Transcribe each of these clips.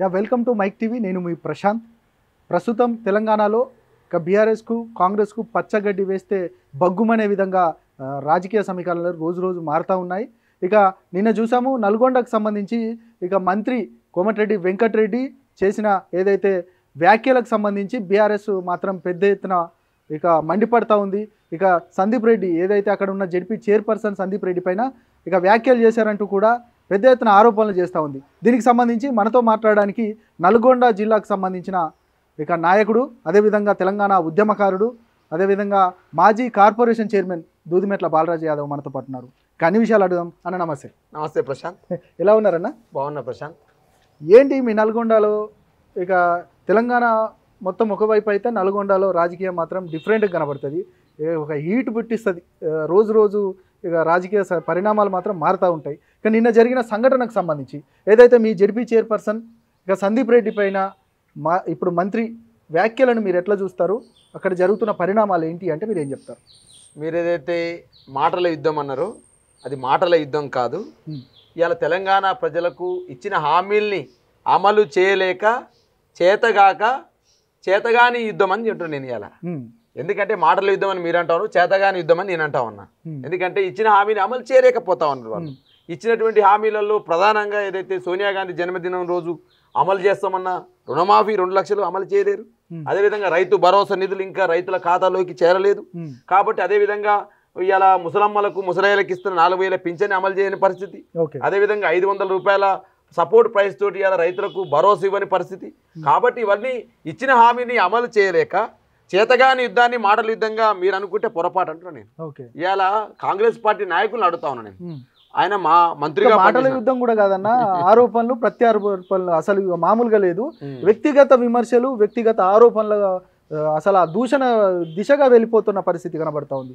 Welcome to mic TV. నేను మీ ప్రశాంత్. ప్రస్తుతం తెలంగాణలో బీఆర్ఎస్కు కాంగ్రెస్కు పచ్చగడ్డి వేస్తే బగ్గుమనే విధంగా రాజకీయ సమీకరణలు రోజు రోజు మారుతూ ఉన్నాయి. ఇక నిన్న చూసాము నల్గొండకు సంబంధించి మంత్రి కోమటిరెడ్డి వెంకటరెడ్డి చేసిన ఏదైతే వ్యాఖ్యలకు సంబంధించి బీఆర్ఎస్ మాత్రం పెద్ద ఎత్తున మండిపడతా ఉంది. సందీప్ రెడ్డి ఏదైతే అక్కడ ఉన్న జెడ్పీ చైర్పర్సన్ సందీప్ రెడ్డి పైన వ్యాఖ్యలు చేశారంటూ కూడా పెద్ద ఎత్తున ఆరోపణలు చేస్తూ ఉంది. దీనికి సంబంధించి మనతో మాట్లాడడానికి నల్గొండ జిల్లాకు సంబంధించిన నాయకుడు, అదేవిధంగా తెలంగాణ ఉద్యమకారుడు, అదేవిధంగా మాజీ కార్పొరేషన్ చైర్మన్ దూదిమెట్ల బాలరాజు యాదవ్ మనతో పాటు ఉన్నారు. అన్ని విషయాలు అడుగుదాం అన్న. నమస్తే. నమస్తే ప్రశాంత్, ఎలా ఉన్నారన్న? బాగున్నా ప్రశాంత్. ఏంటి మీ నల్గొండలో తెలంగాణ మొత్తం ఒకవైపు అయితే నల్గొండలో రాజకీయం మాత్రం డిఫరెంట్గా కనబడుతుంది, ఒక హీట్ పుట్టిస్తుంది. రోజు రోజు రాజకీయ పరిణామాలు మాత్రం మారుతూ ఉంటాయి. కానీ నిన్న జరిగిన సంఘటనకు సంబంధించి ఏదైతే మీ జెడ్పీ చైర్పర్సన్ సందీప్ రెడ్డి పైన ఇప్పుడు మంత్రి వ్యాఖ్యలను మీరు ఎట్లా చూస్తారు? అక్కడ జరుగుతున్న పరిణామాలు ఏంటి అంటే మీరు ఏం చెప్తారు? మీరు ఏదైతే మాటల యుద్ధం అన్నారో అది మాటల యుద్ధం కాదు. ఇవాళ తెలంగాణ ప్రజలకు ఇచ్చిన హామీల్ని అమలు చేయలేక చేతగాని యుద్ధం అని చెప్తాను నేను ఇవాళ. ఎందుకంటే మాటల యుద్ధం అని మీరు అంటారు, చేతగాని యుద్ధం అని నేను అంటా ఉన్నా. ఎందుకంటే ఇచ్చిన హామీని అమలు చేయలేకపోతా ఉన్నారు వాళ్ళు. ఇచ్చినటువంటి హామీలలో ప్రధానంగా ఏదైతే సోనియా గాంధీ జన్మదినం రోజు అమలు చేస్తామన్న రుణమాఫీ 2 లక్షలు అమలు చేయలేరు. అదేవిధంగా రైతు భరోసా నిధులు ఇంకా రైతుల ఖాతాలోకి చేరలేదు. కాబట్టి అదేవిధంగా ఇవాళ ముసలమ్మలకు ముసలయ్యలకు ఇస్తున్న 4,000 పింఛన్ అమలు చేయని పరిస్థితి. అదేవిధంగా 500 రూపాయల సపోర్ట్ ప్రైస్ తోటి ఇవాళ రైతులకు భరోసా ఇవ్వని పరిస్థితి. కాబట్టి ఇవన్నీ ఇచ్చిన హామీని అమలు చేయలేక చేతగాని యుద్ధాన్ని మాటల యుద్ధంగా మీరు అనుకుంటే పొరపాటు అంటున్నా నేను. ఇవాళ కాంగ్రెస్ పార్టీ నాయకులను అడుగుతా ఉన్నా నేను. ఆయన మా మంత్రిగా మాటల యుద్ధం కూడా కాదన్న, ఆరోపణలు ప్రత్యారోపణలు అసలు మామూలుగా లేదు. వ్యక్తిగత విమర్శలు, వ్యక్తిగత ఆరోపణలు అసలు ఆ దూషణ దిశగా వెళ్ళిపోతున్న పరిస్థితి కనబడతా ఉంది.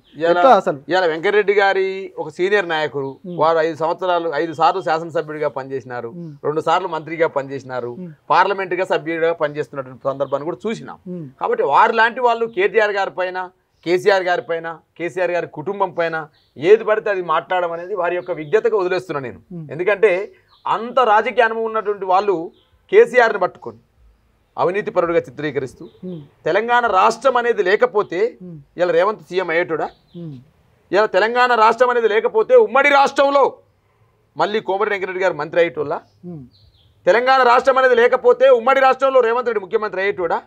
అసలు ఇవాళ వెంకటరెడ్డి గారి ఒక సీనియర్ నాయకుడు, వారు 5 సంవత్సరాలు 5 సార్లు శాసనసభ్యుడిగా పనిచేసినారు, 2 సార్లు మంత్రిగా పనిచేసినారు, పార్లమెంట్ గా సభ్యుడిగా పనిచేస్తున్నటువంటి సందర్భాన్ని కూడా చూసినాం. కాబట్టి వారు లాంటి వాళ్ళు కేటీఆర్ గారి పైన, కేసీఆర్ గారి పైన, కేసీఆర్ గారి కుటుంబం పైన ఏది పడితే అది మాట్లాడడం అనేది వారి యొక్క విజ్ఞతగా వదిలేస్తున్నా నేను. ఎందుకంటే అంత రాజకీయ అనుభవం ఉన్నటువంటి వాళ్ళు కేసీఆర్ని పట్టుకొని అవినీతి పరుడుగా చిత్రీకరిస్తూ తెలంగాణ రాష్ట్రం అనేది లేకపోతే ఇలా రేవంత్ సీఎం అయ్యేటోడా? ఇలా తెలంగాణ రాష్ట్రం అనేది లేకపోతే ఉమ్మడి రాష్ట్రంలో మళ్ళీ కోమటిరెడ్డి వెంకటరెడ్డి గారు మంత్రి అయ్యేటోళ్ళ? తెలంగాణ రాష్ట్రం అనేది లేకపోతే ఉమ్మడి రాష్ట్రంలో రేవంత్ రెడ్డి ముఖ్యమంత్రి అయ్యేటోడా?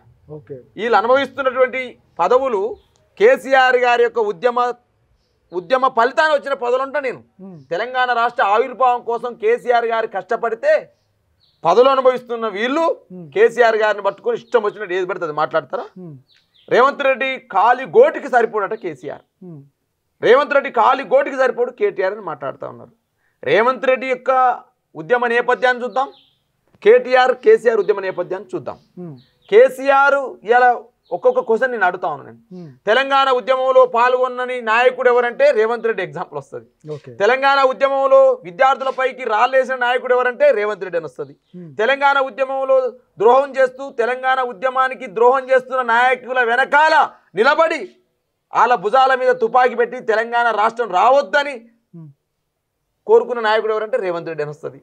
వీళ్ళు అనుభవిస్తున్నటువంటి పదవులు కేసీఆర్ గారి యొక్క ఉద్యమ ఫలితాన్ని వచ్చిన పదవులు ఉంటా నేను. తెలంగాణ రాష్ట్ర ఆవిర్భావం కోసం కేసీఆర్ గారు కష్టపడితే పదవులు అనుభవిస్తున్న వీళ్ళు కేసీఆర్ గారిని పట్టుకొని ఇష్టం వచ్చినట్టు ఏది పడితే అది మాట్లాడతారా? రేవంత్ రెడ్డి కాలి గోటికి సరిపోడట కేసీఆర్, రేవంత్ రెడ్డి కాలి గోటికి సరిపోడు కేటీఆర్ అని మాట్లాడుతూ ఉన్నారు. రేవంత్ రెడ్డి యొక్క ఉద్యమ నేపథ్యాన్ని చూద్దాం, కేసీఆర్ ఉద్యమ నేపథ్యాన్ని చూద్దాం. కేసీఆర్ ఇలా ఒక్కొక్క క్వశ్చన్ నేను అడుగుతా ఉన్నాను నేను. తెలంగాణ ఉద్యమంలో పాల్గొన్నని నాయకుడు ఎవరంటే రేవంత్ రెడ్డి ఎగ్జాంపుల్ వస్తుంది. తెలంగాణ ఉద్యమంలో విద్యార్థులపైకి రాళ్ళేసిన నాయకుడు ఎవరంటే రేవంత్ రెడ్డి అని వస్తుంది. తెలంగాణ ఉద్యమంలో ద్రోహం చేస్తూ తెలంగాణ ఉద్యమానికి ద్రోహం చేస్తున్న నాయకుల వెనకాల నిలబడి వాళ్ళ భుజాల మీద తుపాకీ పెట్టి తెలంగాణ రాష్ట్రం రావద్దని కోరుకున్న నాయకుడు ఎవరంటే రేవంత్ రెడ్డి అని వస్తుంది.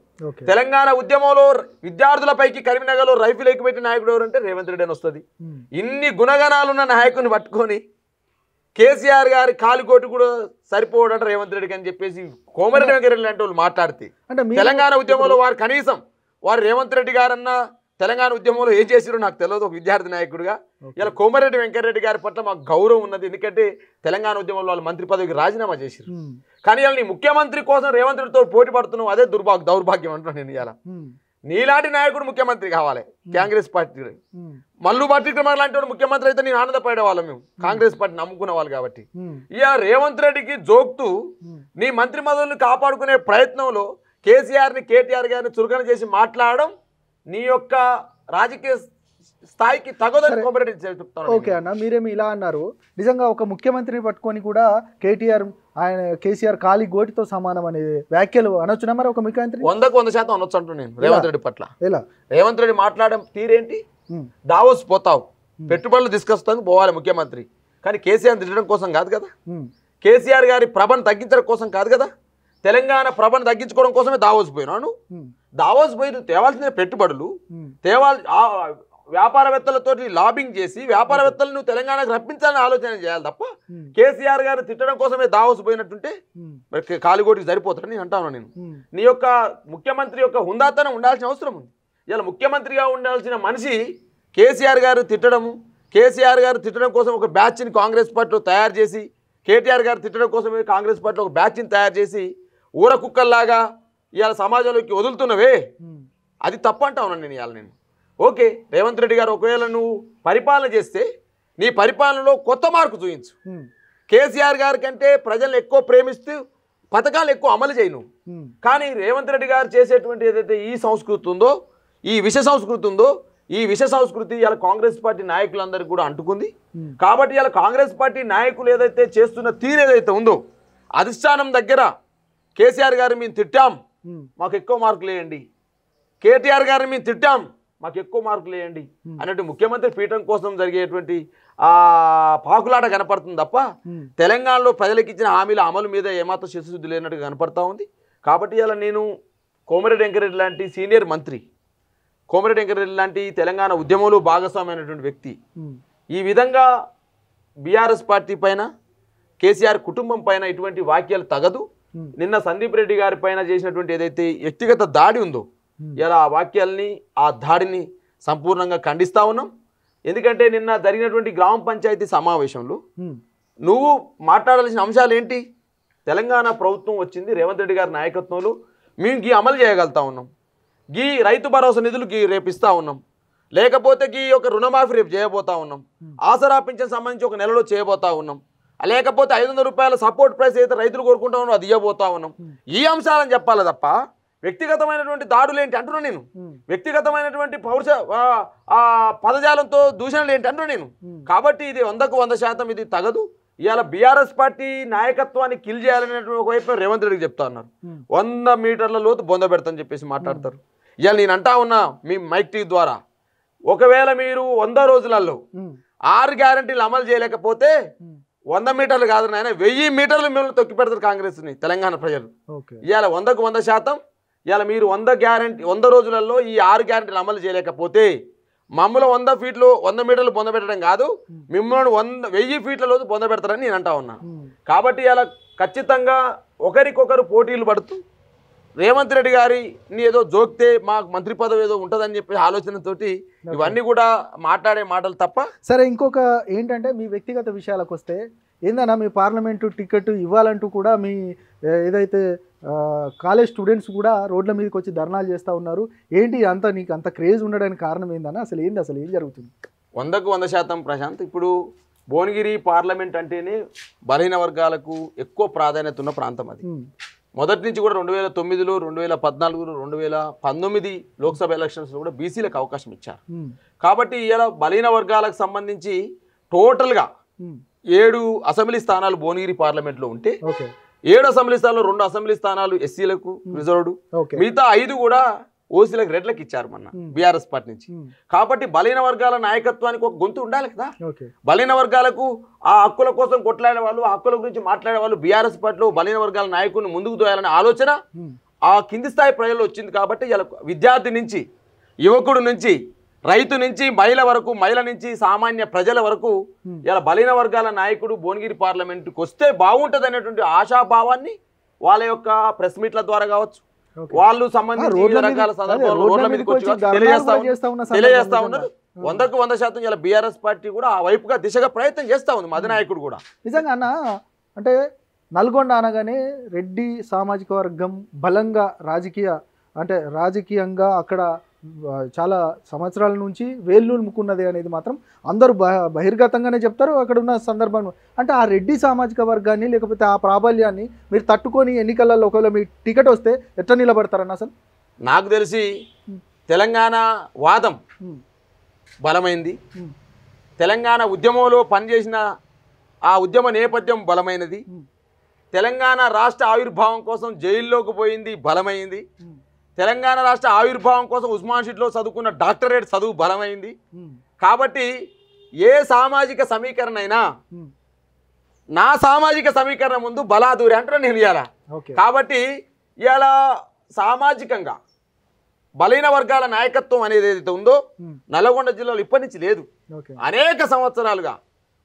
తెలంగాణ ఉద్యమంలో విద్యార్థులపైకి కరీంనగర్లో రైఫిల్ ఎక్కిపెట్టిన నాయకుడు ఎవరంటే రేవంత్ రెడ్డి అని వస్తుంది. ఇన్ని గుణగణాలున్న నాయకుని పట్టుకొని కేసీఆర్ గారి కాలికోటి కూడా సరిపోవడం రేవంత్ రెడ్డికి అని చెప్పేసి కోమటిరెడ్డి వెంకటరెడ్డి లాంటి వాళ్ళు మాట్లాడితే, తెలంగాణ ఉద్యమంలో వారు కనీసం వారు రేవంత్ రెడ్డి గారన్నా తెలంగాణ ఉద్యమంలో ఏం చేసిరో నాకు తెలియదు ఒక విద్యార్థి నాయకుడిగా. ఇలా కోమటిరెడ్డి వెంకటరెడ్డి గారి పట్ల మాకు గౌరవం ఉన్నది, ఎందుకంటే తెలంగాణ ఉద్యమంలో వాళ్ళు మంత్రి పదవికి రాజీనామా చేసిరు. కానీ ఇలా నీ ముఖ్యమంత్రి కోసం రేవంత్ రెడ్డితో పోటీ పడుతున్నావు, అదే దౌర్భాగ్యం అంటున్నాను నేను. ఇలా నీలాంటి నాయకుడు ముఖ్యమంత్రి కావాలి కాంగ్రెస్ పార్టీ. మల్లు భట్టి లాంటి వాడు ముఖ్యమంత్రి అయితే నేను ఆనందపడే వాళ్ళం మేము, కాంగ్రెస్ పార్టీ నమ్ముకునే వాళ్ళు. కాబట్టి ఇక రేవంత్ రెడ్డికి జోక్తూ నీ మంత్రి పదవులను కాపాడుకునే ప్రయత్నంలో కేటీఆర్ గారిని చురుకన చేసి మాట్లాడడం నీ యొక్క రాజకీయ స్థాయికి తగదని కోమటిరెడ్డి చెప్తాను. ఓకే అన్న, మీరేమి ఇలా అన్నారు. నిజంగా ఒక ముఖ్యమంత్రిని పట్టుకొని కూడా కేసీఆర్ కాలి గోటితో సమానం అనే వ్యాఖ్యలు అనొచ్చునా మరి ఒక ముఖ్యమంత్రి? 100% అనొచ్చు అంటూ నేను రేవంత్ రెడ్డి పట్ల. ఎలా రేవంత్ రెడ్డి మాట్లాడడం తీరేంటి? దావోస్ పోతావు, పెట్టుబడులు తీసుకొస్తాను పోవాలి ముఖ్యమంత్రి, కానీ కేసీఆర్ తిట్టడం కోసం కాదు కదా, కేసీఆర్ గారి ప్రభను తగ్గించడం కోసం కాదు కదా. తెలంగాణ ప్రభను తగ్గించుకోవడం కోసమే దావోస్ పోయినాను. దావోస్ పోయి తేవాల్సిన పెట్టుబడులు వ్యాపారవేత్తలతో లాబింగ్ చేసి వ్యాపారవేత్తలను తెలంగాణకు రప్పించాలని ఆలోచన చేయాలి తప్ప కేసీఆర్ గారు తిట్టడం కోసమే దావోస్ పోయినట్టుంటే మరి కాలిగోటికి సరిపోతాడని అంటాను నేను. నీ యొక్క ముఖ్యమంత్రి యొక్క హుందాతనం ఉండాల్సిన అవసరం ఉంది. ఇలా ముఖ్యమంత్రిగా ఉండాల్సిన మనిషి కేసీఆర్ గారు తిట్టడం కోసం ఒక బ్యాచ్ని కాంగ్రెస్ పార్టీలో తయారు చేసి, కేటీఆర్ గారు తిట్టడం కోసమే కాంగ్రెస్ పార్టీలో ఒక బ్యాచ్ని తయారు చేసి ఊర కుక్కల్లాగా ఇవాళ సమాజంలోకి వదులుతున్నవే, అది తప్పు అంటా ఉన్నాను నేను. ఇవాళ నేను ఓకే రేవంత్ రెడ్డి గారు ఒకవేళ నువ్వు పరిపాలన చేస్తే నీ పరిపాలనలో కొత్త మార్కు చూపించు. కేసీఆర్ గారి కంటే ప్రజలను ఎక్కువ ప్రేమిస్తూ పథకాలు ఎక్కువ అమలు చేయి నువ్వు. కానీ రేవంత్ రెడ్డి గారు చేసేటువంటి ఏదైతే ఈ సంస్కృతి ఉందో, ఈ విష సంస్కృతి ఉందో, ఈ విష సంస్కృతి ఇలా కాంగ్రెస్ పార్టీ నాయకులందరికీ కూడా అంటుకుంది. కాబట్టి ఇలా కాంగ్రెస్ పార్టీ నాయకులు ఏదైతే చేస్తున్న తీరు ఏదైతే ఉందో, అధిష్టానం దగ్గర కేసీఆర్ గారు మేము తిట్టాం మాకు ఎక్కువ మార్కులు వేయండి, కేటీఆర్ గారిని మేము తిట్టాం మాకు ఎక్కువ మార్కులు వేయండి అన్నట్టు ముఖ్యమంత్రి పీఠం కోసం జరిగేటువంటి పాకులాట కనపడుతుంది తప్ప తెలంగాణలో ప్రజలకు ఇచ్చిన హామీల అమలు మీద ఏమాత్రం చిత్తశుద్ధి లేనట్టుగా కనపడతా ఉంది. కాబట్టి ఇలా నేను కోమరెడ్డి వెంకరెడ్డి లాంటి సీనియర్ మంత్రి, కోమరెడ్డి వెంకరెడ్డి లాంటి తెలంగాణ ఉద్యమంలో భాగస్వామైనటువంటి వ్యక్తి ఈ విధంగా బీఆర్ఎస్ పార్టీ పైన, కేసీఆర్ కుటుంబం పైన ఇటువంటి వాక్యాలు తగదు. నిన్న సందీప్ రెడ్డి గారి పైన చేసినటువంటి ఏదైతే వ్యక్తిగత దాడి ఉందో ఇలా ఆ వాక్యాలని, ఆ దాడిని సంపూర్ణంగా ఖండిస్తూ ఉన్నాం. ఎందుకంటే నిన్న జరిగినటువంటి గ్రామ పంచాయతీ సమావేశంలో నువ్వు మాట్లాడాల్సిన అంశాలు ఏంటి? తెలంగాణ ప్రభుత్వం వచ్చింది రేవంత్ రెడ్డి గారి నాయకత్వంలో, మేము గీ అమలు చేయగలుగుతా ఉన్నాం, గీ రైతు భరోసా నిధులు గీ రేపిస్తూ ఉన్నాం, లేకపోతే గీ యొక్క రుణమాఫీ రేపు చేయబోతా ఉన్నాం, ఆసరా పింఛన్ సంబంధించి ఒక నెలలో చేయబోతా ఉన్నాం, లేకపోతే 500 రూపాయల సపోర్ట్ ప్రైస్ అయితే రైతులు కోరుకుంటా ఉన్నాం అది ఇవ్వబోతా ఉన్నాం. ఈ అంశాలని చెప్పాలి తప్ప వ్యక్తిగతమైనటువంటి దాడులు ఏంటి అంటున్నాను నేను, వ్యక్తిగతమైనటువంటి పదజాలంతో దూషణలు ఏంటి అంటున్నాను నేను. కాబట్టి ఇది 100% ఇది తగదు. ఇవాళ బీఆర్ఎస్ పార్టీ నాయకత్వాన్ని కిల్ చేయాలనేటువంటి ఒకవైపు రేవంత్ రెడ్డికి చెప్తా ఉన్నారు, 100 మీటర్ల లోతు బొంద పెడతాని చెప్పేసి మాట్లాడతారు. ఇవాళ నేను అంటా ఉన్నా మీ మైక్ టీ ద్వారా, ఒకవేళ మీరు 100 రోజులలో 6 గ్యారంటీలు అమలు చేయలేకపోతే 100 మీటర్లు కాదు నాయన 1000 మీటర్లు మిమ్మల్ని తొక్కి పెడతారు కాంగ్రెస్ని తెలంగాణ ప్రజలు. ఇవాళ 100% ఇవాళ మీరు 100 రోజులలో ఈ 6 గ్యారంటీలు అమలు చేయలేకపోతే మమ్మల్ని 100 ఫీట్లు 100 మీటర్లు బొంద పెట్టడం కాదు, మిమ్మల్ని 1000 ఫీట్ల లోతు బొంద పెడతారని నేను అంటా ఉన్నా. కాబట్టి ఇలా ఖచ్చితంగా ఒకరికొకరు పోటీలు పడుతూ రేవంత్ రెడ్డి గారిని ఏదో జోక్తే మాకు మంత్రి పదవి ఏదో ఉంటుందని చెప్పి ఆలోచనతోటి ఇవన్నీ కూడా మాట్లాడే మాటలు తప్ప. సరే, ఇంకొక ఏంటంటే మీ వ్యక్తిగత విషయాలకు వస్తే ఏందన్నా, మీ పార్లమెంటు టికెట్ ఇవ్వాలంటూ కూడా మీ ఏదైతే కాలేజ్ స్టూడెంట్స్ కూడా రోడ్ల మీదకి వచ్చి ధర్నాలు చేస్తూ ఉన్నారు. ఏంటి అంత నీకు అంత క్రేజ్ ఉండడానికి కారణం ఏందన్నా? అసలు ఏం జరుగుతుంది? 100% ప్రశాంత్, ఇప్పుడు భువనగిరి పార్లమెంట్ అంటేనే బలహీన వర్గాలకు ఎక్కువ ప్రాధాన్యత ఉన్న ప్రాంతం. అది మొదటి నుంచి కూడా 2009లో 2014లో 2019 లోక్సభ ఎలక్షన్స్లో కూడా బీసీలకు అవకాశం ఇచ్చారు. కాబట్టి ఇలా బలహీన వర్గాలకు సంబంధించి టోటల్గా 7 అసెంబ్లీ స్థానాలు భువనగిరి పార్లమెంట్లో ఉంటే 7 అసెంబ్లీ స్థానాలు 2 అసెంబ్లీ స్థానాలు ఎస్సీలకు రిజర్వ్డ్, మిగతా 5 కూడా ఓసీలకు రెడ్లకు ఇచ్చారు మొన్న బీఆర్ఎస్ పార్టీ నుంచి. కాబట్టి బలహీన వర్గాల నాయకత్వానికి ఒక గొంతు ఉండాలి కదా. బలహీన వర్గాలకు ఆ హక్కుల కోసం కొట్లాడే వాళ్ళు, ఆ హక్కుల గురించి మాట్లాడే వాళ్ళు బీఆర్ఎస్ పార్టీలో బలహీన వర్గాల నాయకుడిని ముందుకు తోయాలనే ఆలోచన ఆ కింది స్థాయి ప్రజల్లో వచ్చింది. కాబట్టి ఇలా విద్యార్థి నుంచి, యువకుడు నుంచి, రైతు నుంచి, మహిళ వరకు, మహిళ నుంచి సామాన్య ప్రజల వరకు ఇలా బలహీన వర్గాల నాయకుడు భువనగిరి పార్లమెంటుకి వస్తే బాగుంటుంది అనేటువంటి ఆశాభావాన్ని వాళ్ళ యొక్క ప్రెస్ మీట్ల ద్వారా కావచ్చు, వాళ్ళు సంబంధించి రకాల సందర్భాల్లో రోడ్ల మీదకి వచ్చి తెలియజేస్తా ఉన్నారు. 100% ఇలా బీఆర్ఎస్ పార్టీ కూడా ఆ వైపుగా దిశగా ప్రయత్నం చేస్తా ఉంది. మధునాయకుడు కూడా నిజంగా అన్న, అంటే నల్గొండ అనగానే రెడ్డి సామాజిక వర్గం బలంగా రాజకీయంగా అక్కడ చాలా సంవత్సరాల నుంచి వేళ్ళూనుముకున్నది అనేది మాత్రం అందరూ బహిర్గతంగానే చెప్తారు. అక్కడ ఉన్న సందర్భం అంటే ఆ రెడ్డి సామాజిక వర్గాన్ని లేకపోతే ఆ ప్రాబల్యాన్ని మీరు తట్టుకొని ఎన్నికలలో ఒకవేళ మీ టికెట్ వస్తే ఎట్లా నిలబడతారన్న? అసలు నాకు తెలిసి తెలంగాణ వాదం బలమైంది, తెలంగాణ ఉద్యమంలో పనిచేసిన ఆ ఉద్యమ నేపథ్యం బలమైనది, తెలంగాణ రాష్ట్ర ఆవిర్భావం కోసం జైల్లోకి పోయింది బలమైంది, తెలంగాణ రాష్ట్ర ఆవిర్భావం కోసం ఉస్మాన్ షీట్లో చదువుకున్న డాక్టరేట్ చదువు బలమైంది. కాబట్టి ఏ సామాజిక సమీకరణ అయినా నా సామాజిక సమీకరణ ముందు బలాదూరి అంటారు నేను ఇవ్వాలా. కాబట్టి ఇవాళ సామాజికంగా బలైన వర్గాల నాయకత్వం అనేది ఏదైతే ఉందో నల్లగొండ జిల్లాలో ఇప్పటి నుంచి లేదు. అనేక సంవత్సరాలుగా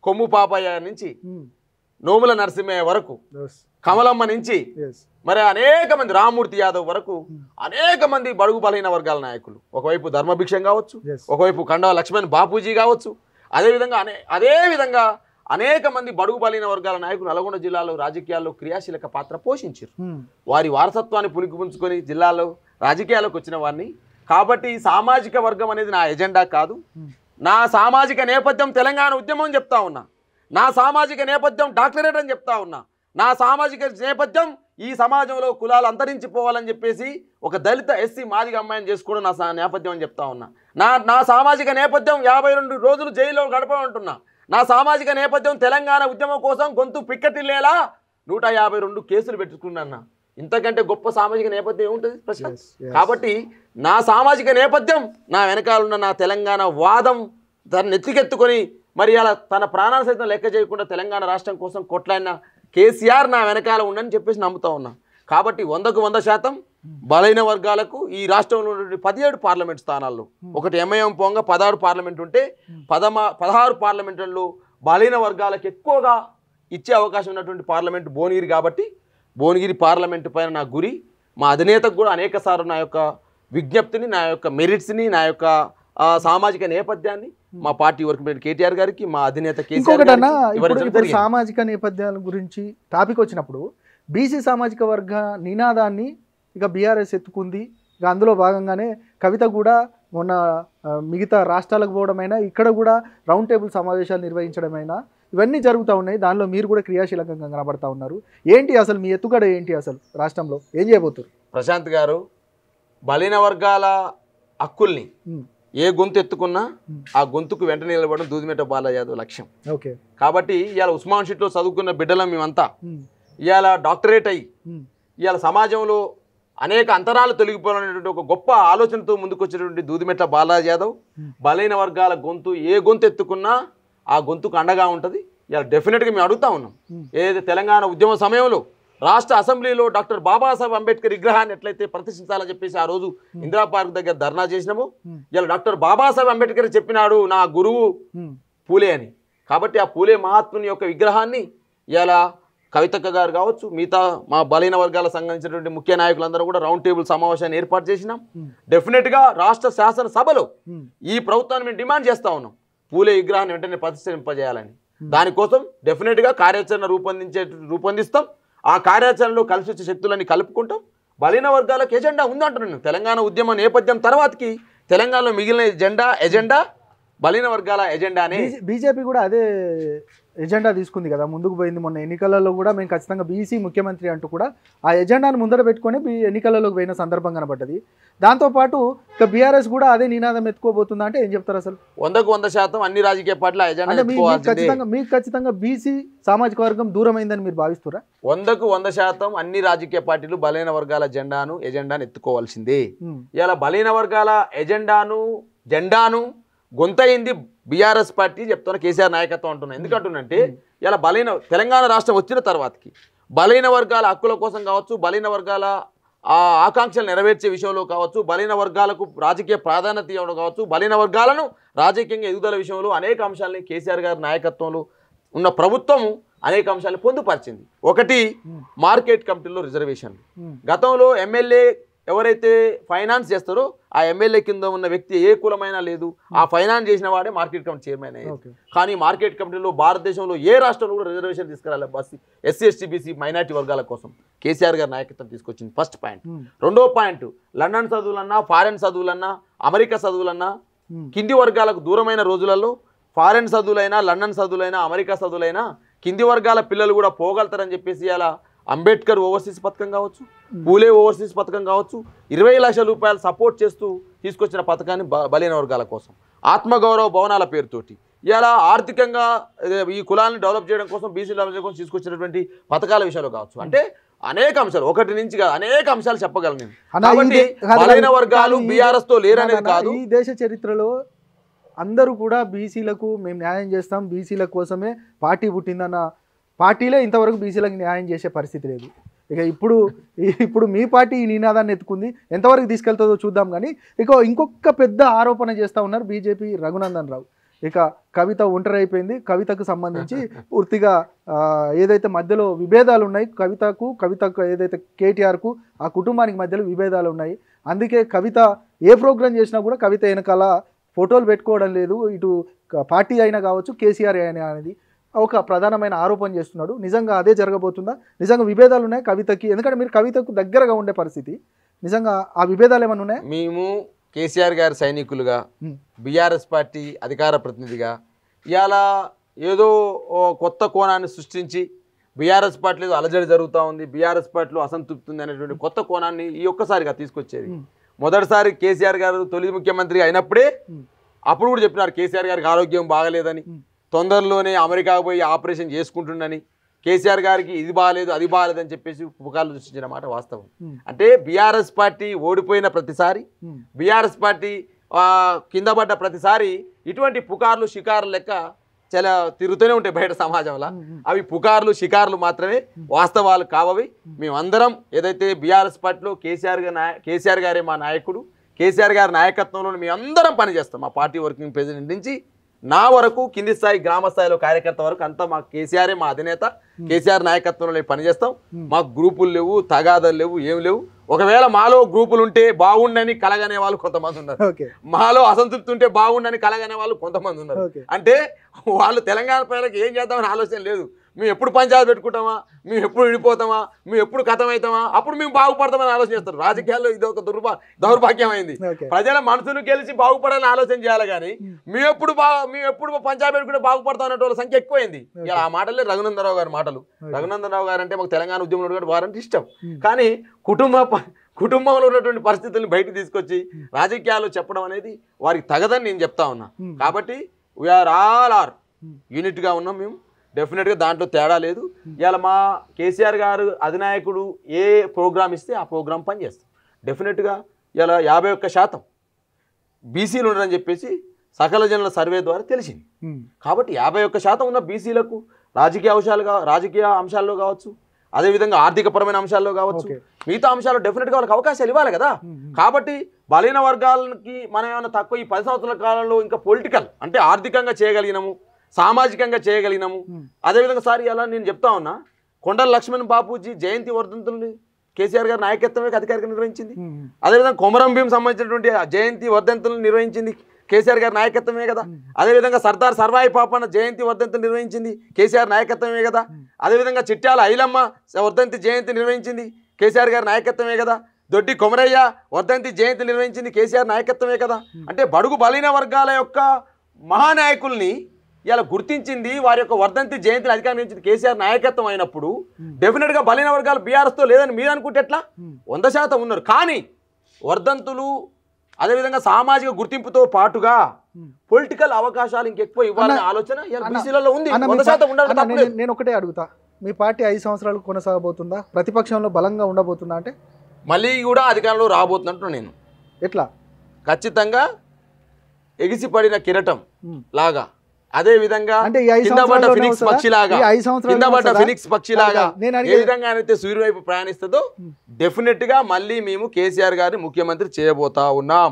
కొమ్ము పాపయ్య నుంచి నోముల నరసింహయ్య వరకు, కమలమ్మ నుంచి మరి అనేక మంది రామ్మూర్తి యాదవ్ వరకు అనేక మంది బడుగు బలహీన వర్గాల నాయకులు, ఒకవైపు ధర్మభిక్షం కావచ్చు, ఒకవైపు కండవ లక్ష్మణ్ బాపూజీ కావచ్చు, అదేవిధంగా అనేక మంది బడుగు బలహీన వర్గాల నాయకులు నల్గొండ జిల్లాలో రాజకీయాల్లో క్రియాశీలక పాత్ర పోషించారు. వారి వారసత్వాన్ని పుణికిపుంచుకొని జిల్లాలో రాజకీయాలకు వచ్చిన వారిని. కాబట్టి సామాజిక వర్గం అనేది నా ఎజెండా కాదు. నా సామాజిక నేపథ్యం తెలంగాణ ఉద్యమం చెప్తా ఉన్నా, నా సామాజిక నేపథ్యం డాక్టరేట్ అని చెప్తా ఉన్నా, నా సామాజిక నేపథ్యం ఈ సమాజంలో కులాలు అంతరించిపోవాలని చెప్పేసి ఒక దళిత ఎస్సీ మాదిగ అమ్మాయిని చేసుకోవడం నా నేపథ్యం అని చెప్తా ఉన్నా. నా సామాజిక నేపథ్యం 52 రోజులు జైల్లో గడపమంటున్నా. నా సామాజిక నేపథ్యం తెలంగాణ ఉద్యమం కోసం గొంతు పిక్కటిల్లేలా 152 కేసులు పెట్టుకున్నా. ఇంతకంటే గొప్ప సామాజిక నేపథ్యం ఏముంటుంది ప్రశాంత్? కాబట్టి నా సామాజిక నేపథ్యం, నా వెనకాలన్న నా తెలంగాణ వాదం దాన్ని ఎత్తికెత్తుకొని మరి అలా తన ప్రాణాలు సైతం లెక్క చేయకుండా తెలంగాణ రాష్ట్రం కోసం కొట్లాడిన కేసీఆర్ నా వెనకాల ఉండని చెప్పేసి నమ్ముతా ఉన్నా. కాబట్టి 100కు 100% బలైన వర్గాలకు ఈ రాష్ట్రంలో 17 పార్లమెంట్ స్థానాల్లో, ఒకటి ఎంఐఎం పోంగా 16 పార్లమెంట్ ఉంటే 16 పార్లమెంట్లలో బలైన వర్గాలకు ఎక్కువగా ఇచ్చే అవకాశం ఉన్నటువంటి పార్లమెంట్ భువనగిరి. కాబట్టి భువనగిరి పార్లమెంటు పైన నా గురి, మా అధినేతకు కూడా అనేక సార్లు నా యొక్క విజ్ఞప్తిని, నా యొక్క మెరిట్స్ని, నా యొక్క సామాజిక నేపథ్యాన్ని మా పార్టీ వర్క్ కేటీఆర్ గారికి, మా అధినేత కేసీఆర్. సామాజిక నేపథ్యాల గురించి టాపిక్ వచ్చినప్పుడు బీసీ సామాజిక వర్గ నినాదాన్ని ఇక బీఆర్ఎస్ ఎత్తుకుంది. ఇక అందులో భాగంగానే కవిత కూడా మొన్న మిగతా రాష్ట్రాలకు పోవడమైనా, ఇక్కడ కూడా రౌండ్ టేబుల్ సమావేశాలు నిర్వహించడమైనా ఇవన్నీ జరుగుతూ ఉన్నాయి. దానిలో మీరు కూడా క్రియాశీలకంగా కనబడతా ఉన్నారు. ఏంటి అసలు మీ ఎత్తుగడ ఏంటి? అసలు రాష్ట్రంలో ఏం చేయబోతున్నారు? ప్రశాంత్ గారు, బలైన వర్గాల హక్కుల్ని ఏ గొంతు ఎత్తుకున్నా ఆ గొంతుకు వెంట నిలబడడం దూదిమెట్ట బాలయ్య యాదవ్ లక్ష్యం. కాబట్టి ఇవాళ ఉస్మాన్ షీట్లో చదువుకున్న బిడ్డలం మేమంతా ఇవాళ డాక్టరేట్ అయ్యి ఇవాళ సమాజంలో అనేక అంతరాలు తొలగిపోవాలనేటువంటి ఒక గొప్ప ఆలోచనతో ముందుకు వచ్చినటువంటి దూదిమెట్ల బాలయ్య యాదవ్ బలైన వర్గాల గొంతు ఏ గొంతు ఎత్తుకున్నా ఆ గొంతుకు అండగా ఉంటుంది. ఇవాళ డెఫినెట్గా మేము అడుగుతా ఉన్నాం. ఏదైతే తెలంగాణ ఉద్యమ సమయంలో రాష్ట్ర అసెంబ్లీలో డాక్టర్ బాబాసాహెబ్ అంబేద్కర్ విగ్రహాన్ని ఎట్లయితే ప్రతిష్ఠించాలని చెప్పేసి ఆ రోజు ఇందిరా పార్క్ దగ్గర ధర్నా చేసినాము. ఇలా డాక్టర్ బాబాసాహెబ్ అంబేద్కర్ చెప్పినాడు నా గురువు పూలే అని. కాబట్టి ఆ పూలే మహాత్ముని యొక్క విగ్రహాన్ని ఇలా కవితక్క గారు కావచ్చు, మిగతా మా బలైన వర్గాలకు సంబంధించినటువంటి ముఖ్య నాయకులందరూ కూడా రౌండ్ టేబుల్ సమావేశాన్ని ఏర్పాటు చేసినాం. డెఫినెట్గా రాష్ట్ర శాసనసభలో ఈ ప్రభుత్వాన్ని మేము డిమాండ్ చేస్తూ ఉన్నాం, పూలే విగ్రహాన్ని వెంటనే ప్రతిష్ఠింపజేయాలని. దానికోసం డెఫినెట్గా కార్యాచరణ రూపొందిస్తాం. ఆ కార్యాచరణలో కలిసి వచ్చే శక్తులని కలుపుకుంటాం. బలైన వర్గాలకు ఎజెండా ఉందంటున్నాను. తెలంగాణ ఉద్యమ నేపథ్యం తర్వాతకి తెలంగాణలో మిగిలిన ఎజెండా బలైన వర్గాల ఎజెండానే. బీజేపీ కూడా అదే ఎజెండా తీసుకుంది కదా, ముందుకు పోయింది. మొన్న ఎన్నికలలో కూడా మేము ఖచ్చితంగా బీసీ ముఖ్యమంత్రి అంటూ కూడా ఆ ఎజెండాను ముందర పెట్టుకొని ఎన్నికలలోకి పోయిన సందర్భం కనబడ్డది. దాంతోపాటు ఇక బీఆర్ఎస్ కూడా అదే నినాదం ఎత్తుకోబోతుందా అంటే ఏం చెప్తారు? అసలు 100% అన్ని రాజకీయ పార్టీల ఎజెండా మీకు ఖచ్చితంగా బీసీ సామాజిక వర్గం దూరమైందని మీరు భావిస్తారా? 100% అన్ని రాజకీయ పార్టీలు బలైన వర్గాల ఎజెండాను ఎత్తుకోవాల్సిందే. ఇలా బలైన వర్గాల జెండాను గొంతయింది బీఆర్ఎస్ పార్టీ చెప్తున్నా, కేసీఆర్ నాయకత్వం అంటున్నా. ఎందుకంటున్నంటే ఇలా తెలంగాణ రాష్ట్రం వచ్చిన తర్వాతకి బలైన వర్గాల హక్కుల కోసం కావచ్చు, బలైన వర్గాల ఆకాంక్షలు నెరవేర్చే విషయంలో కావచ్చు, బలైన వర్గాలకు రాజకీయ ప్రాధాన్యత ఇవ్వడం కావచ్చు, బలైన వర్గాలను రాజకీయంగా ఎదుగుదల విషయంలో అనేక అంశాలని కేసీఆర్ గారి నాయకత్వంలో ఉన్న ప్రభుత్వం అనేక అంశాలను పొందుపరిచింది. ఒకటి, మార్కెట్ కమిటీలో రిజర్వేషన్లు. గతంలో ఎమ్మెల్యే ఎవరైతే ఫైనాన్స్ చేస్తారో ఆ ఎమ్మెల్యే కింద ఉన్న వ్యక్తి ఏ కులమైనా లేదు, ఆ ఫైనాన్స్ చేసిన వాడే మార్కెట్ కమిటీ చైర్మన్ అయ్యేది. కానీ మార్కెట్ కమిటీలో భారతదేశంలో ఏ రాష్ట్రంలో కూడా రిజర్వేషన్ తీసుకురాలి ఎస్సీ ఎస్టీ బీసీ మైనార్టీ వర్గాల కోసం కేసీఆర్ గారి నాయకత్వం తీసుకొచ్చింది. First point. రెండో పాయింట్, లండన్ చదువులన్నా, ఫారెన్ చదువులన్నా, అమెరికా చదువులన్నా కింది వర్గాలకు దూరమైన రోజులలో ఫారెన్ చదువులైనా, లండన్ చదువులైనా, అమెరికా చదువులైనా కింది వర్గాల పిల్లలు కూడా పోగలుగుతారని చెప్పేసి అలా అంబేద్కర్ ఓవర్సీస్ పథకం కావచ్చు, పూలే ఓవర్సీస్ పథకం కావచ్చు, 20 లక్షల రూపాయలు సపోర్ట్ చేస్తూ తీసుకొచ్చిన పథకాన్ని బలైన వర్గాల కోసం, ఆత్మగౌరవ భవనాల పేరుతోటి ఇలా ఆర్థికంగా ఈ కులాన్ని డెవలప్ చేయడం కోసం, బీసీ డెవలప్ చేయడం కోసం తీసుకొచ్చినటువంటి పథకాల విషయంలో కావచ్చు. అంటే అనేక అంశాలు, ఒకటి నుంచి అనేక అంశాలు చెప్పగలను నేను. కాబట్టి బలైన వర్గాలు బీఆర్ఎస్ తో లేరనేది కాదు. ఈ దేశ చరిత్రలో అందరూ కూడా బీసీలకు మేము న్యాయం చేస్తాం, బీసీల కోసమే పార్టీ పుట్టిందన్న పార్టీలే ఇంతవరకు బీసీలకు న్యాయం చేసే పరిస్థితి లేదు. ఇక ఇప్పుడు మీ పార్టీ ఈ నినాదాన్ని ఎత్తుకుంది, ఎంతవరకు తీసుకెళ్తుందో చూద్దాం. కానీ ఇంకొక పెద్ద ఆరోపణ చేస్తూ ఉన్నారు బీజేపీ రఘునందన్ రావు. ఇక కవిత ఒంటరి అయిపోయింది, కవితకు సంబంధించి పూర్తిగా ఏదైతే మధ్యలో విభేదాలు ఉన్నాయి, కవితకు ఏదైతే కేటీఆర్కు ఆ కుటుంబానికి మధ్యలో విభేదాలు ఉన్నాయి. అందుకే కవిత ఏ ప్రోగ్రాం చేసినా కూడా కవిత వెనకాల ఫోటోలు పెట్టుకోవడం లేదు, ఇటు పార్టీ అయినా కావచ్చు కేసీఆర్ అయినా అనేది ఒక ప్రధానమైన ఆరోపణ చేస్తున్నాడు. నిజంగా అదే జరగబోతుందా? నిజంగా విభేదాలు ఉన్నాయి కవితకి? ఎందుకంటే మీరు కవితకు దగ్గరగా ఉండే పరిస్థితి, నిజంగా ఆ విభేదాలు ఏమైనా ఉన్నాయి? మేము కేసీఆర్ గారి సైనికులుగా, బీఆర్ఎస్ పార్టీ అధికార ప్రతినిధిగా ఇవాళ ఏదో కొత్త కోణాన్ని సృష్టించి బీఆర్ఎస్ పార్టీలో అలజడి జరుగుతూ ఉంది, బీఆర్ఎస్ పార్టీలో అసంతృప్తి ఉంది అనేటువంటి కొత్త కోణాన్ని ఈ ఒక్కసారిగా తీసుకొచ్చేది. మొదటిసారి కేసీఆర్ గారు తొలి ముఖ్యమంత్రి అయినప్పుడే అప్పుడు కూడా చెప్పినారు కేసీఆర్ గారికి ఆరోగ్యం బాగలేదని, తొందరలోనే అమెరికాకు పోయి ఆపరేషన్ చేసుకుంటుండని, కేసీఆర్ గారికి ఇది బాగాలేదు అది బాగాలేదు అని చెప్పేసి పుకార్లు సృష్టించిన మాట వాస్తవం. అంటే బీఆర్ఎస్ పార్టీ ఓడిపోయిన ప్రతిసారి, బీఆర్ఎస్ పార్టీ కింద పడ్డ ప్రతిసారి ఇటువంటి పుకార్లు షికార్లు లెక్క చాలా తిరుగుతూనే ఉంటాయి బయట సమాజంలో. అవి పుకార్లు షికార్లు మాత్రమే, వాస్తవాలు కావవి. మేమందరం ఏదైతే బీఆర్ఎస్ పార్టీలో కేసీఆర్ గారే మా నాయకుడు, కేసీఆర్ గారి నాయకత్వంలో మేమందరం పనిచేస్తాం. మా పార్టీ వర్కింగ్ ప్రెసిడెంట్ నుంచి నా వరకు కింది స్థాయి గ్రామ స్థాయిలో కార్యకర్త వరకు అంతా మా కేసీఆరే మా అధినేత, కేసీఆర్ నాయకత్వంలో పనిచేస్తాం. మాకు గ్రూపులు లేవు, తగాదాలు లేవు, ఏం లేవు. ఒకవేళ మాలో గ్రూపులు ఉంటే బాగుండని కలగనే వాళ్ళు కొంతమంది ఉన్నారు, మాలో అసంతృప్తి ఉంటే బాగుండని కలగనే వాళ్ళు కొంతమంది ఉన్నారు. అంటే వాళ్ళు తెలంగాణ ప్రజలకు ఏం చేద్దామని ఆలోచన లేదు. మేము ఎప్పుడు పంచాయతీ పెట్టుకుంటామా, మేము ఎప్పుడు విడిపోతామా, మేము ఎప్పుడు కథమవుతామా, అప్పుడు మేము బాగుపడతామని ఆలోచన చేస్తారు. రాజకీయాల్లో ఇది ఒక దౌర్భాగ్యం అయింది. ప్రజల మనసును గెలిచి బాగుపడాలని ఆలోచన చేయాలి, కానీ మేము ఎప్పుడు పంచాయతీ పెట్టుకుంటే బాగుపడతాం అనే వాళ్ళ సంఖ్య ఎక్కువైంది. ఇలా ఆ మాటలే రఘునందనరావు గారి మాటలు. రఘునందనరావు గారు అంటే మాకు తెలంగాణ ఉద్యమంలో వారంటే ఇష్టం, కానీ కుటుంబంలో ఉన్నటువంటి పరిస్థితుల్ని బయటకు తీసుకొచ్చి రాజకీయాలు చెప్పడం అనేది వారికి తగదని నేను చెప్తా ఉన్నా. కాబట్టి వీఆర్ ఆల్ యూనిట్గా ఉన్నాం మేము. డెఫినెట్గా దాంట్లో తేడా లేదు. ఇవాళ మా కేసీఆర్ గారు అధినాయకుడు ఏ ప్రోగ్రామ్ ఇస్తే ఆ ప్రోగ్రాం పనిచేస్తాం. డెఫినెట్గా ఇలా 51% బీసీలు ఉన్నారని చెప్పేసి సకల జనుల సర్వే ద్వారా తెలిసింది. కాబట్టి 51% ఉన్న బీసీలకు రాజకీయ అంశాల్లో కావచ్చు, అదేవిధంగా ఆర్థికపరమైన అంశాల్లో కావచ్చు, మిగతా అంశాల్లో డెఫినెట్గా వాళ్ళకి అవకాశాలు ఇవ్వాలి కదా. కాబట్టి బలహీన వర్గాలకి మనం ఏమైనా తక్కువ ఈ 10 సంవత్సరాల కాలంలో ఇంకా పొలిటికల్ అంటే ఆర్థికంగా చేయగలిగినాము, సామాజికంగా చేయగలిగినాము. అదేవిధంగా సార్ ఇలా నేను చెప్తా ఉన్నా, కొండల లక్ష్మణ్ బాపూజీ జయంతి వర్ధంతుల్ని కేసీఆర్ గారి నాయకత్వమే అధికారికంగా నిర్వహించింది. అదేవిధంగా కొమరం భీం సంబంధించినటువంటి జయంతి వర్ధంతులను నిర్వహించింది కేసీఆర్ గారి నాయకత్వమే కదా. అదేవిధంగా సర్దార్ సర్వాయి పాపన్న జయంతి వర్ధంతిని నిర్వహించింది కేసీఆర్ నాయకత్వమే కదా. అదేవిధంగా చిట్యాల ఐలమ్మ వర్ధంతి జయంతి నిర్వహించింది కేసీఆర్ గారి నాయకత్వమే కదా. దొడ్డి కొమరయ్య వర్ధంతి జయంతి నిర్వహించింది కేసీఆర్ నాయకత్వమే కదా. అంటే బడుగు బలహీన వర్గాల యొక్క మహానాయకుల్ని ఇలా గుర్తించింది, వారి యొక్క వర్ధంతి జయంతిని అధికారించింది కేసీఆర్ నాయకత్వం అయినప్పుడు డెఫినెట్గా బలహీన వర్గాలు బీఆర్ఎస్తో లేదని మీరు అనుకుంటే ఎట్లా? 100% ఉన్నారు. కానీ వర్ధంతులు అదేవిధంగా సామాజిక గుర్తింపుతో పాటుగా పొలిటికల్ అవకాశాలు ఇంకెక్కువ ఇవ్వాలనే ఆలోచన బీసీలలో ఉంది. 100% ఉండాలి. నేను ఒకటే అడుగుతా, మీ పార్టీ 5 సంవత్సరాలు కొనసాగబోతుందా? ప్రతిపక్షంలో బలంగా ఉండబోతుందా? అంటే మళ్ళీ కూడా అధికారంలో రాబోతున్నట్టు నేను ఎట్లా? ఖచ్చితంగా ఎగిసిపడిన కిరటం లాగా, అదే విధంగా అంటే ఫినిక్స్ పక్షిలాగా ఏ విధంగా అయితే సూర్యుడి వైపు ప్రయాణిస్తుందో డెఫినెట్ గా మళ్ళీ మేము కేసీఆర్ గారిని ముఖ్యమంత్రి చేయబోతా ఉన్నాం,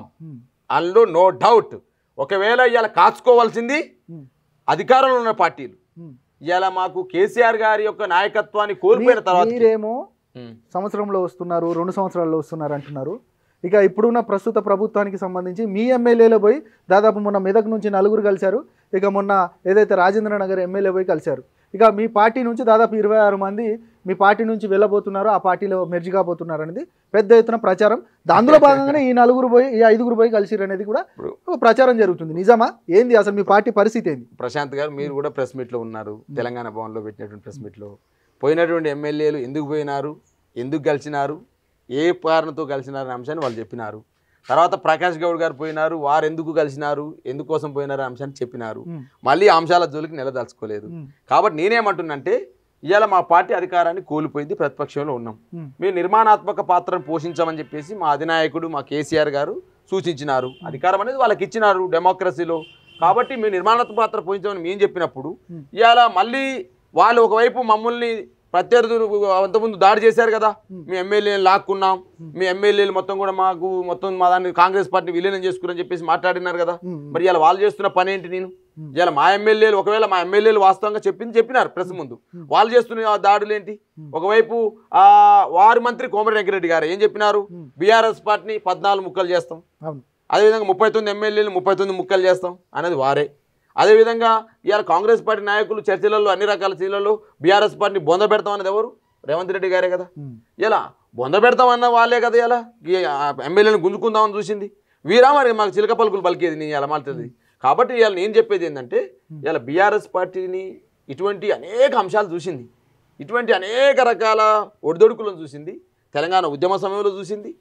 అందులో నో డౌట్. ఒకవేళ ఇవాళ కాచుకోవాల్సింది అధికారంలో ఉన్న పార్టీలు. ఇవాళ మాకు కేసీఆర్ గారి యొక్క నాయకత్వాన్ని కోల్పోయిన తర్వాత మీరేమో సంవత్సరంలో వస్తున్నారు, 2 సంవత్సరాల్లో వస్తున్నారు అంటున్నారు. ఇక ఇప్పుడున్న ప్రస్తుత ప్రభుత్వానికి సంబంధించి మీ ఎమ్మెల్యేలో పోయి దాదాపు మొన్న మెదక్ నుంచి 4 కలిశారు. ఇక మొన్న ఏదైతే రాజేంద్ర నగర్ ఎమ్మెల్యే పోయి కలిశారు. ఇక మీ పార్టీ నుంచి దాదాపు 26 మంది మీ పార్టీ నుంచి వెళ్ళబోతున్నారు, ఆ పార్టీలో మెర్జ్ కాబోతున్నారు అనేది పెద్ద ఎత్తున ప్రచారం. దానిలో భాగంగానే ఈ 5 పోయి కలిసిరు అనేది కూడా ప్రచారం జరుగుతుంది. నిజమా? ఏంది అసలు మీ పార్టీ పరిస్థితి ఏంది? ప్రశాంత్ గారు, మీరు కూడా ప్రెస్ మీట్లో ఉన్నారు, తెలంగాణ భవన్లో పెట్టినటువంటి ప్రెస్ మీట్లో పోయినటువంటి ఎమ్మెల్యేలు ఎందుకు పోయినారు, ఎందుకు కలిసినారు, ఏ కారణంతో కలిసినారనే అంశాన్ని వాళ్ళు చెప్పినారు. తర్వాత ప్రకాష్ గౌడ్ గారు పోయినారు, వారు ఎందుకు కలిసినారు, ఎందుకోసం పోయినారు అనే అంశాన్ని చెప్పినారు. మళ్ళీ అంశాల జోలికి నిలదలుచుకోలేదు. కాబట్టి నేనేమంటున్నంటే ఇవాళ మా పార్టీ అధికారాన్ని కోల్పోయింది, ప్రతిపక్షంలో ఉన్నాం. మేము నిర్మాణాత్మక పాత్రను పోషించామని చెప్పేసి మా అధినాయకుడు మా కేసీఆర్ గారు సూచించినారు. అధికారం అనేది వాళ్ళకి ఇచ్చినారు డెమోక్రసీలో. కాబట్టి మేము నిర్మాణాత్మక పాత్ర పోషించామని మేము చెప్పినప్పుడు ఇవాళ మళ్ళీ వాళ్ళు ఒకవైపు మమ్మల్ని ప్రత్యర్థులు అంతకుముందు దాడి చేశారు కదా, మీ ఎమ్మెల్యేలు లాక్కున్నాం, మీ ఎమ్మెల్యేలు మొత్తం కూడా మాకు మొత్తం మా దాన్ని కాంగ్రెస్ పార్టీ విలీనం చేసుకుని చెప్పేసి మాట్లాడినారు కదా. మరి ఇలా వాళ్ళు చేస్తున్న పని ఏంటి? నేను ఇలా మా ఎమ్మెల్యేలు ఒకవేళ మా ఎమ్మెల్యేలు వాస్తవంగా చెప్పినారు ప్రెస్ ముందు, వాళ్ళు చేస్తున్న దాడులు ఏంటి? ఒకవైపు వారి మంత్రి కోమటిరెడ్డి వెంకరెడ్డి గారు ఏం చెప్పినారు? బీఆర్ఎస్ పార్టీని 14 ముక్కలు చేస్తాం, అదేవిధంగా 39 ఎమ్మెల్యేలు 39 ముక్కలు చేస్తాం అనేది వారే. అదేవిధంగా ఇవాళ కాంగ్రెస్ పార్టీ నాయకులు చర్చలలో అన్ని రకాల చర్చలలో బీఆర్ఎస్ పార్టీని బొంద పెడతాం అన్నది ఎవరు? రేవంత్ రెడ్డి గారే కదా. ఇలా బొంద పెడతామన్న వాళ్ళే కదా ఇలా ఎమ్మెల్యేలను గుంజుకుందామని చూసింది. వీరా మరి మాకు చిలక పలుకులు పలికేది నేను ఇలా మాట్లాడుతుంది. కాబట్టి ఇవాళ నేను చెప్పేది ఏంటంటే, ఇవాళ బీఆర్ఎస్ పార్టీని ఇటువంటి అనేక అంశాలు చూసింది, ఇటువంటి అనేక రకాల ఒడిదొడుకులను చూసింది, తెలంగాణ ఉద్యమ సమయంలో చూసింది,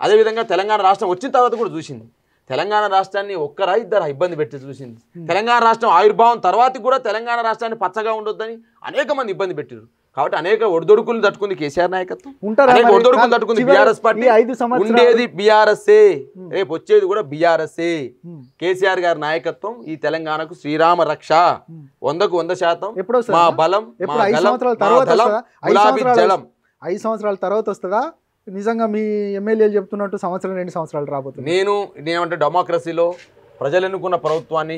అదేవిధంగా తెలంగాణ రాష్ట్రం వచ్చిన తర్వాత కూడా చూసింది. తెలంగాణ రాష్ట్రాన్ని ఒక్కరా ఇద్దరా ఇబ్బంది పెట్టి చూసింది. తెలంగాణ రాష్ట్రం ఆవిర్భావం తర్వాత కూడా తెలంగాణ రాష్ట్రాన్ని పచ్చగా ఉండొద్దని అనేక మంది ఇబ్బంది పెట్టారు. కాబట్టి అనేక ఒడిదొడుకులు తట్టుకుంది కేసీఆర్ నాయకత్వం, అనేక ఒడిదొడుకులు తట్టుకుంది బీఆర్ఎస్ పార్టీ. ఉండేది బీఆర్ఎస్ఏ, రేపు వచ్చేది కూడా బీఆర్ఎస్ఏ. కేసీఆర్ గారి నాయకత్వం ఈ తెలంగాణకు శ్రీరామ రక్ష, 100కు 100%. మా బలం, మా గలం, గులాబీ జలం. 5 సంవత్సరాల తర్వాత వస్తుందా నిజంగా మీ ఎమ్మెల్యేలు చెప్తున్నట్టు సంవత్సరం 2 సంవత్సరాలు రాబోతుంది? నేనేమంటే డెమోక్రసీలో ప్రజలు ఎన్నుకున్న ప్రభుత్వాన్ని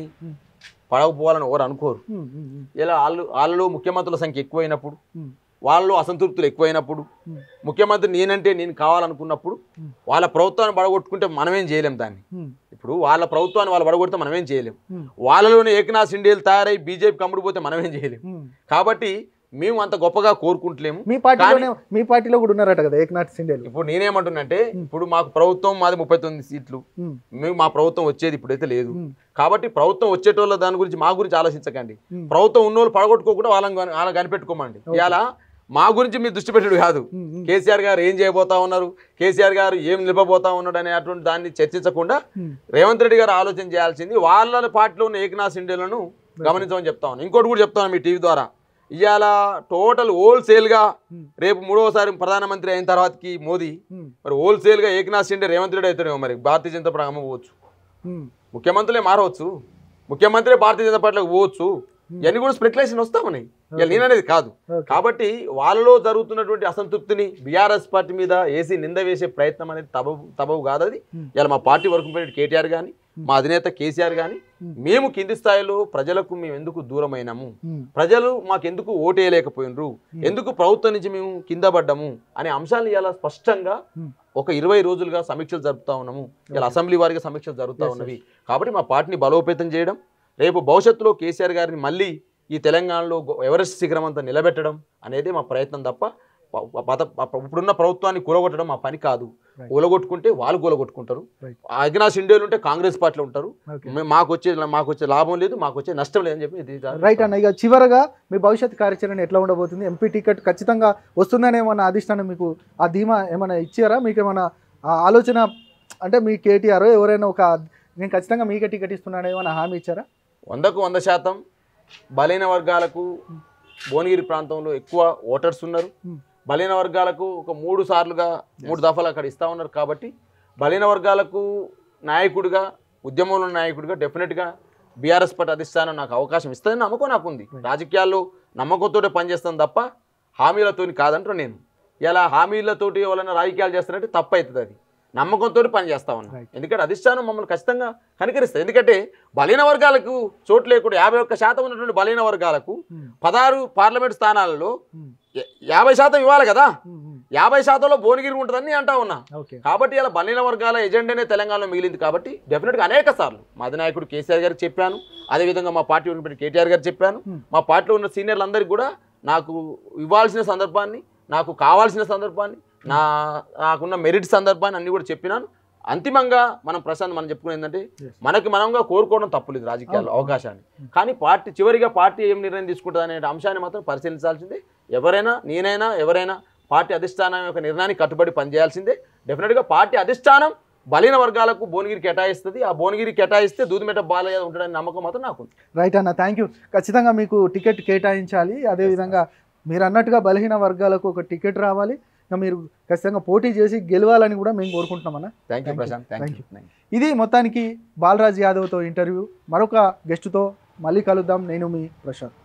పడకపోవాలని ఎవరు అనుకోరు. ఇలా వాళ్ళలో ముఖ్యమంత్రుల సంఖ్య ఎక్కువైనప్పుడు, వాళ్ళు అసంతృప్తులు ఎక్కువైనప్పుడు, ముఖ్యమంత్రి నేను కావాలనుకున్నప్పుడు వాళ్ళ ప్రభుత్వాన్ని పడగొట్టుకుంటే మనమేం చేయలేం దాన్ని. ఇప్పుడు వాళ్ళ ప్రభుత్వాన్ని వాళ్ళు పడగొడితే మనమేం చేయలేం. వాళ్ళలోనే ఏకనాథ్ షిండేలు తయారై బీజేపీకి అమ్ముడుపోతే మనమేం చేయలేం. కాబట్టి మేము అంత గొప్పగా కోరుకుంటలేము. మీ పార్టీలో కూడా ఉన్నారట కదా ఏకనాథ్ షిండేలు. ఇప్పుడు నేనేమంటున్నంటే, ఇప్పుడు మాకు ప్రభుత్వం మాది 39 సీట్లు, మేము మా ప్రభుత్వం వచ్చేది ఇప్పుడైతే లేదు. కాబట్టి ప్రభుత్వం వచ్చేటోళ్ళ దాని గురించి మా గురించి ఆలోచించకండి. ప్రభుత్వం ఉన్నోళ్ళు పడగొట్టుకోకుండా వాళ్ళని కనిపెట్టుకోమండి. ఇలా మా గురించి మీరు దృష్టి పెట్టడు కాదు. కేసీఆర్ గారు ఏం చేయబోతా ఉన్నారు, కేసీఆర్ గారు ఏం నిలబోతా ఉన్నాడు అనే అటువంటి దాన్ని చర్చించకుండా రేవంత్ రెడ్డి గారు ఆలోచన చేయాల్సింది వాళ్ళ పార్టీలో ఉన్న ఏకనాథ్ షిండేలను గమనించమని చెప్తా ఉన్నాను. ఇంకోటి కూడా చెప్తాను మీ టీవీ ద్వారా, ఇవాళ టోటల్ హోల్సేల్గా రేపు 3వసారి ప్రధానమంత్రి అయిన తర్వాతకి మోదీ మరి హోల్సేల్గా ఏకనాథ్ షిండే రేవంత్ రెడ్డి అవుతాడేమో. మరి భారతీయ జనతా పార్టీ అమ్మవచ్చు, ముఖ్యమంత్రులే మారవచ్చు, ముఖ్యమంత్రి భారతీయ జనతా పార్టీలోకి పోవచ్చు. ఇవన్నీ కూడా స్పెక్యులేషన్ వస్తామని నేననేది కాదు. కాబట్టి వాళ్ళలో జరుగుతున్నటువంటి అసంతృప్తిని బీఆర్ఎస్ పార్టీ మీద ఏసీ నింద వేసే ప్రయత్నం అనేది తబవు కాదు. అది ఇలా మా పార్టీ వరకు కేటీఆర్ కానీ, మా అధినేత కేసీఆర్ కానీ, మేము కింది స్థాయిలో ప్రజలకు మేము ఎందుకు దూరమైనాము, ప్రజలు మాకెందుకు ఓటేయలేకపోయినరు, ఎందుకు ప్రభుత్వం నుంచి మేము కింద పడ్డాము అనే అంశాలు ఇలా స్పష్టంగా ఒక 20 రోజులుగా సమీక్షలు జరుపుతా ఉన్నాము. ఇలా అసెంబ్లీ వారిగా సమీక్షలు జరుగుతూ ఉన్నవి. కాబట్టి మా పార్టీని బలోపేతం చేయడం, రేపు భవిష్యత్తులో కేసీఆర్ గారిని మళ్ళీ ఈ తెలంగాణలో ఎవరెస్ట్ శిఖరం అంతా నిలబెట్టడం అనేది మా ప్రయత్నం తప్ప ఇప్పుడున్న ప్రభుత్వాన్ని కూలగొట్టడం మా పని కాదు. కూలగొట్టుకుంటే వాళ్ళు కూలగొట్టుకుంటారు. ఏకనాథ్ షిండేలు ఉంటే కాంగ్రెస్ పార్టీలో ఉంటారు. మాకు వచ్చే లాభం లేదు, మాకు వచ్చే నష్టం లేదని చెప్పి. రైట్ అన్న, ఇక చివరగా మీ భవిష్యత్ కార్యాచరణ ఎట్లా ఉండబోతుంది? ఎంపీ టికెట్ ఖచ్చితంగా వస్తుందని ఏమన్నా అధిష్టానం మీకు ఆ ధీమా ఏమైనా ఇచ్చారా? మీకు ఏమైనా ఆలోచన అంటే మీ కేటీఆర్ ఎవరైనా నేను ఖచ్చితంగా మీకే టికెట్ ఇస్తున్నాను ఏమైనా హామీ ఇచ్చారా? 100కు 100% బలైన వర్గాలకు భువనగిరి ప్రాంతంలో ఎక్కువ ఓటర్స్ ఉన్నారు. బలైన వర్గాలకు ఒక 3 దఫాలు అక్కడ ఇస్తూ ఉన్నారు. కాబట్టి బలైన వర్గాలకు నాయకుడిగా, ఉద్యమంలో నాయకుడిగా డెఫినెట్గా బీఆర్ఎస్ పార్టీ అధిష్టానం నాకు అవకాశం ఇస్తుందని నమ్మకం నాకుంది. రాజకీయాల్లో నమ్మకంతో పనిచేస్తాను తప్ప హామీలతోని కాదంటారు నేను. ఇలా హామీలతోటి ఎవరైనా రాజకీయాలు చేస్తారంటే తప్పు అవుతుంది. అది నమ్మకంతో పనిచేస్తా ఉన్నాం. ఎందుకంటే అధిష్టానం మమ్మల్ని ఖచ్చితంగా కనికరిస్తుంది. ఎందుకంటే బలైన వర్గాలకు చోటు లేకుండా 51% ఉన్నటువంటి బలైన వర్గాలకు 16 పార్లమెంట్ స్థానాలలో 50% ఇవ్వాలి కదా. 50%లో భువనగిరి ఉంటుందని అంటా ఉన్నా. కాబట్టి ఇలా బలైన వర్గాల ఎజెండానే తెలంగాణలో మిగిలింది. కాబట్టి డెఫినెట్గా అనేక సార్లు మా అధినాయకుడు కేసీఆర్ గారికి చెప్పాను, అదేవిధంగా మా పార్టీ ఉన్నటువంటి కేటీఆర్ గారికి చెప్పాను, మా పార్టీలో ఉన్న సీనియర్లందరికీ కూడా నాకు ఇవ్వాల్సిన సందర్భాన్ని, నాకు కావాల్సిన సందర్భాన్ని, నాకున్న మెరిట్ సందర్భాన్ని అన్ని కూడా చెప్పినాను. అంతిమంగా మనం చెప్పుకునేది ఏంటంటే, మనంగా కోరుకోవడం తప్పులేదు రాజకీయాల్లో అవకాశాన్ని. కానీ చివరిగా పార్టీ ఏం నిర్ణయం తీసుకుంటుంది అనే అంశాన్ని మాత్రం పరిశీలించాల్సిందే. నేనైనా ఎవరైనా పార్టీ అధిష్టానం యొక్క నిర్ణయాన్ని కట్టుబడి పనిచేయాల్సిందే. డెఫినెట్గా పార్టీ అధిష్టానం బలైన వర్గాలకు భువనగిరి కేటాయిస్తుంది. ఆ భువనగిరి కేటాయిస్తే దూదిమెట్ట బాలయ్య ఉంటాడని నమ్మకం మాత్రం నాకు. రైట్ అన్న, థ్యాంక్ యూ. ఖచ్చితంగా మీకు టికెట్ కేటాయించాలి. అదేవిధంగా మీరు అన్నట్టుగా బలహీన వర్గాలకు ఒక టికెట్ రావాలి. మీరు ఖచ్చితంగా పోటీ చేసి గెలవాలని కూడా మేము కోరుకుంటున్నాం అన్న. Thank you Prashant, thank you. ఇది మొత్తానికి బాలరాజ్ యాదవ్తో ఇంటర్వ్యూ. మరొక గెస్ట్తో మళ్ళీ కలుద్దాం. నేను మీ ప్రశాంత్.